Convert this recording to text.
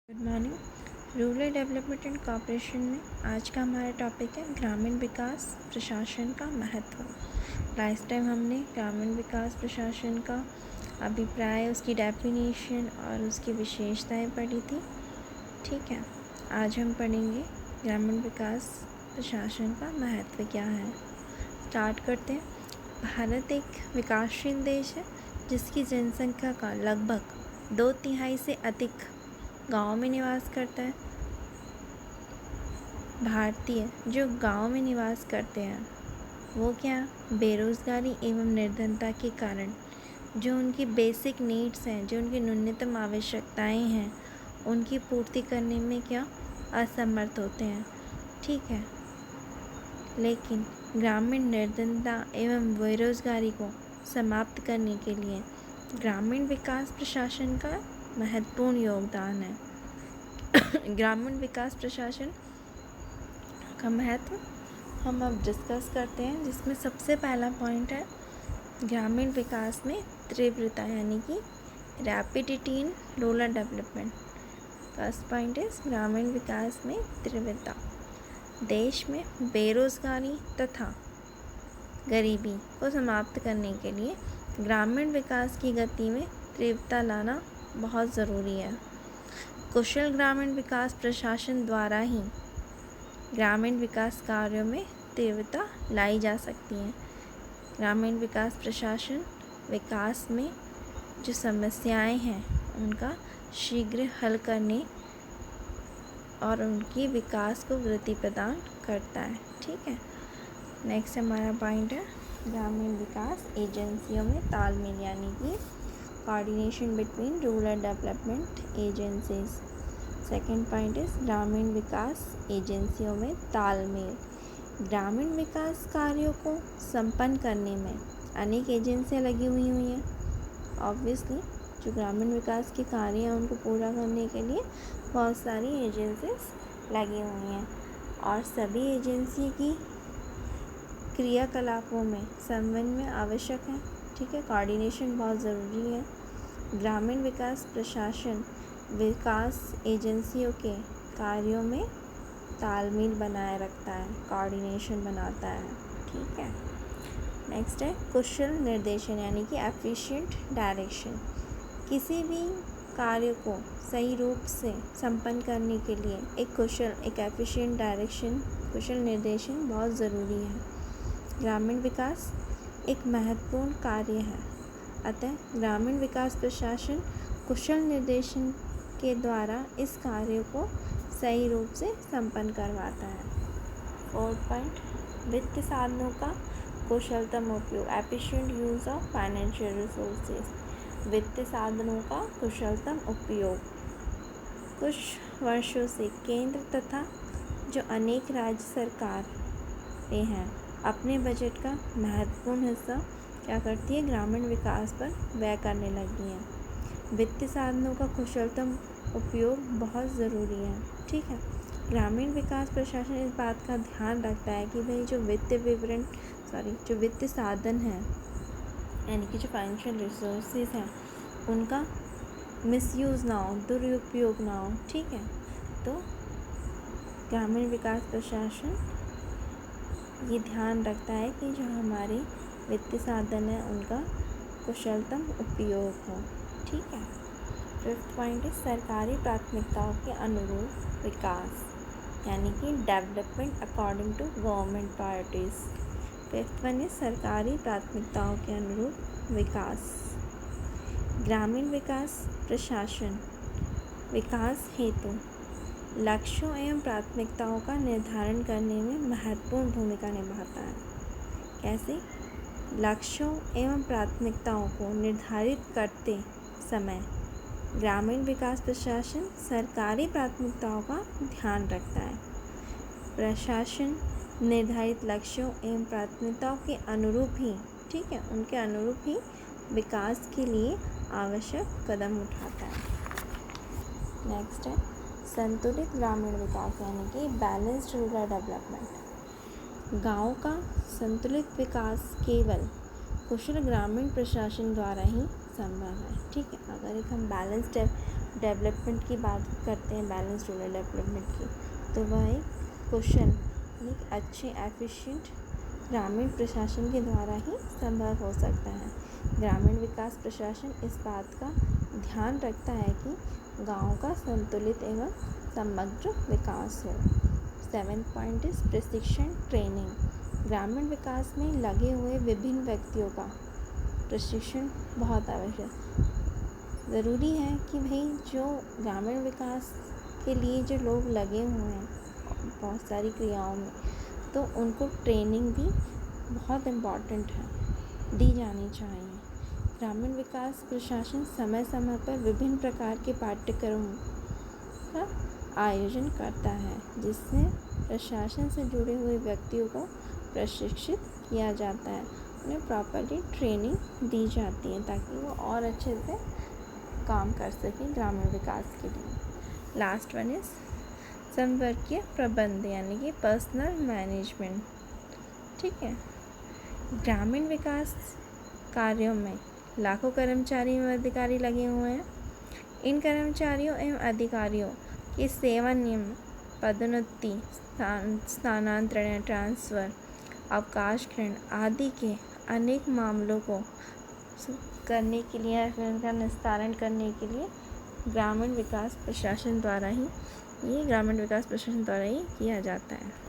Good morning. Rural development and corporation में आज का हमारा टॉपिक है ग्रामीण विकास प्रशासन का महत्व। लास्ट टाइम हमने ग्रामीण विकास प्रशासन का अभिप्राय, उसकी डेफिनेशन और उसकी विशेषताएं पढ़ी थी। ठीक है, आज हम पढ़ेंगे ग्रामीण विकास प्रशासन का महत्व क्या है। स्टार्ट करते हैं। भारत एक विकासशील देश है जिसकी जनसंख्या का लगभग 2/3 से अधिक गांव में निवास करता है। भारतीय जो गांव में निवास करते हैं वो क्या, बेरोजगारी एवं निर्धनता के कारण जो उनकी बेसिक नीड्स हैं, जो उनकी न्यूनतम आवश्यकताएं हैं, उनकी पूर्ति करने में क्या असमर्थ होते हैं। ठीक है, लेकिन ग्रामीण निर्धनता एवं बेरोजगारी को समाप्त करने के लिए ग्रामीण विकास प्रशासन का महत्वपूर्ण योगदान है। ग्रामीण विकास प्रशासन का महत्व हम अब डिस्कस करते हैं, जिसमें सबसे पहला पॉइंट है ग्रामीण विकास में तीव्रता, यानी कि rapidity in rural development. First point is ग्रामीण विकास में तीव्रता। देश में बेरोजगारी तथा गरीबी को समाप्त करने के लिए ग्रामीण विकास की गति में तीव्रता लाना बहुत ज़रूरी है। कुशल ग्रामीण विकास प्रशासन द्वारा ही ग्रामीण विकास कार्यों में तीव्रता लाई जा सकती है। ग्रामीण विकास प्रशासन विकास में जो समस्याएं हैं उनका शीघ्र हल करने और उनकी विकास को गति प्रदान करता है। ठीक है, नेक्स्ट हमारा पॉइंट है ग्रामीण विकास एजेंसियों में तालमेल, यानी कि coordination between rural development agencies. Second point is ग्रामीण विकास एजेंसियों में तालमेल। ग्रामीण विकास कार्यों को संपन्न करने में अनेक एजेंसियां लगी हुई हैं। ऑब्वियसली जो ग्रामीण विकास के कार्य हैं उनको पूरा करने के लिए बहुत सारी एजेंसीज लगी हुई हैं और सभी एजेंसी की क्रियाकलापों में समन्वय आवश्यक है। ठीक है, कोऑर्डिनेशन बहुत ज़रूरी है। ग्रामीण विकास प्रशासन विकास एजेंसियों के कार्यों में तालमेल बनाए रखता है, कोऑर्डिनेशन बनाता है। ठीक है, नेक्स्ट है कुशल निर्देशन, यानी कि एफिशिएंट डायरेक्शन। किसी भी कार्य को सही रूप से संपन्न करने के लिए एक एफिशिएंट डायरेक्शन, कुशल निर्देशन बहुत ज़रूरी है। ग्रामीण विकास एक महत्वपूर्ण कार्य है, अतः ग्रामीण विकास प्रशासन कुशल निर्देशन के द्वारा इस कार्य को सही रूप से संपन्न करवाता है। फोर्थ पॉइंट, वित्त साधनों का कुशलतम उपयोग, efficient use of financial resources. वित्त साधनों का कुशलतम उपयोग। कुछ वर्षों से केंद्र तथा जो अनेक राज्य सरकारें हैं अपने बजट का महत्वपूर्ण हिस्सा क्या करती है, ग्रामीण विकास पर व्यय करने लगी हैं। वित्तीय साधनों का कुशलतम उपयोग बहुत ज़रूरी है। ठीक है, ग्रामीण विकास प्रशासन इस बात का ध्यान रखता है कि भाई जो जो वित्तीय साधन हैं, यानी कि जो फाइनेंशियल रिसोर्सेज हैं, उनका मिसयूज़ ना हो, दुरुपयोग ना हो। ठीक है, तो ग्रामीण विकास प्रशासन ये ध्यान रखता है कि जो हमारे वित्तीय साधन है उनका कुशलतम उपयोग हो। ठीक है, फिफ्थ पॉइंट है सरकारी प्राथमिकताओं के अनुरूप विकास, यानी कि development according to government priorities. Fifth one है सरकारी प्राथमिकताओं के अनुरूप विकास। ग्रामीण विकास प्रशासन विकास हेतु लक्ष्यों एवं प्राथमिकताओं का निर्धारण करने में महत्वपूर्ण भूमिका निभाता है। कैसे? लक्ष्यों एवं प्राथमिकताओं को निर्धारित करते समय ग्रामीण विकास प्रशासन सरकारी प्राथमिकताओं का ध्यान रखता है। प्रशासन निर्धारित लक्ष्यों एवं प्राथमिकताओं के अनुरूप ही, ठीक है, उनके अनुरूप ही विकास के लिए आवश्यक कदम उठाता है। नेक्स्ट है संतुलित ग्रामीण विकास, यानी कि बैलेंस्ड रूरल डेवलपमेंट। गांव का संतुलित विकास केवल कुशल ग्रामीण प्रशासन द्वारा ही संभव है। ठीक है, अगर एक हम बैलेंस्ड डेवलपमेंट की बात करते हैं, बैलेंस रूरल डेवलपमेंट की, तो वह एक कुशल, एक अच्छे एफिशिएंट ग्रामीण प्रशासन के द्वारा ही संभव हो सकता है। ग्रामीण विकास प्रशासन इस बात का ध्यान रखता है कि गाँव का संतुलित एवं समग्र विकास हो। 7th पॉइंट इस प्रशिक्षण ट्रेनिंग। ग्रामीण विकास में लगे हुए विभिन्न व्यक्तियों का प्रशिक्षण बहुत आवश्यक, ज़रूरी है कि भाई जो ग्रामीण विकास के लिए जो लोग लगे हुए हैं बहुत सारी क्रियाओं में, तो उनको ट्रेनिंग भी बहुत इम्पॉर्टेंट है, दी जानी चाहिए। ग्रामीण विकास प्रशासन समय समय पर विभिन्न प्रकार के पाठ्यक्रमों का आयोजन करता है, जिससे प्रशासन से जुड़े हुए व्यक्तियों को प्रशिक्षित किया जाता है, उन्हें प्रॉपर्ली ट्रेनिंग दी जाती है ताकि वो और अच्छे से काम कर सकें ग्रामीण विकास के लिए। लास्ट वन इज संवर्गीय प्रबंध यानी कि पर्सनल मैनेजमेंट। ठीक है, ग्रामीण विकास कार्यों में लाखों कर्मचारी एवं अधिकारी लगे हुए हैं। इन कर्मचारियों एवं अधिकारियों की सेवा नियम, पदोन्नति, स्थानांतरण या ट्रांसफ़र, अवकाश ग्रहण आदि के अनेक मामलों को करने के लिए, उनका निस्तारण करने के लिए ग्रामीण विकास प्रशासन द्वारा ही किया जाता है।